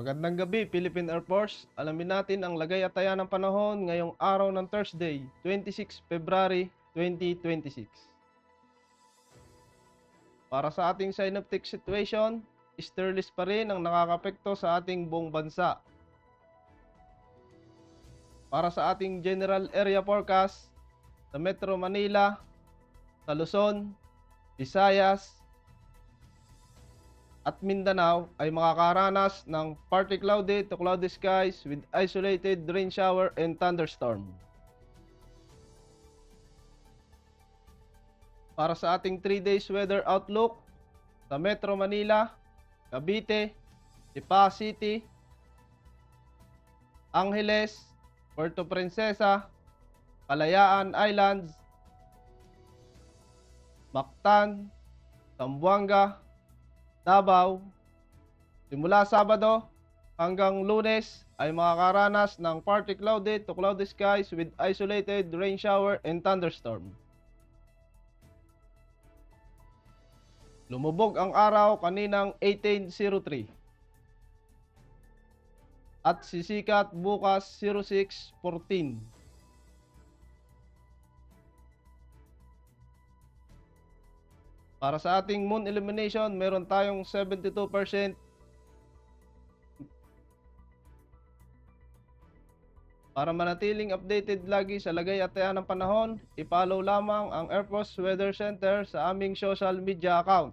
Magandang gabi, Philippine Air Force. Alamin natin ang lagay at taya ng panahon ngayong araw ng Thursday, 26 February 2026. Para sa ating synoptic situation, easterlies pa rin ang nakakapekto sa ating buong bansa. Para sa ating general area forecast, sa Metro Manila, sa Luzon, Visayas, at Mindanao ay makakaranas ng partly cloudy to cloudy skies with isolated rain shower and thunderstorm. Para sa ating 3 days weather outlook, sa Metro Manila, Cavite, Lipa City, Angeles, Puerto Princesa, Kalayaan Islands, Mactan, Zamboanga, Davao, simula Sabado hanggang Lunes ay makakaranas ng partly cloudy to cloudy skies with isolated rain shower and thunderstorm. Lumubog ang araw kaninang 18:03 at sisikat bukas 06:14. Para sa ating moon illumination, meron tayong 72%. Para manatiling updated lagi sa lagay at taya ng panahon, i-follow lamang ang Air Force Weather Center sa aming social media account.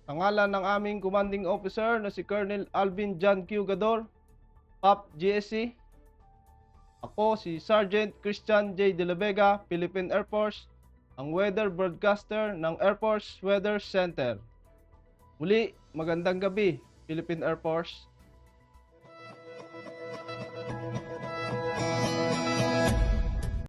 Ang ngalan ng aming commanding officer na si Colonel Alvin John Q. Gador, PAP GSC. Ako si Sergeant Christian J. De La Vega, Philippine Air Force, ang weather broadcaster ng Air Force Weather Center. Muli, magandang gabi, Philippine Air Force.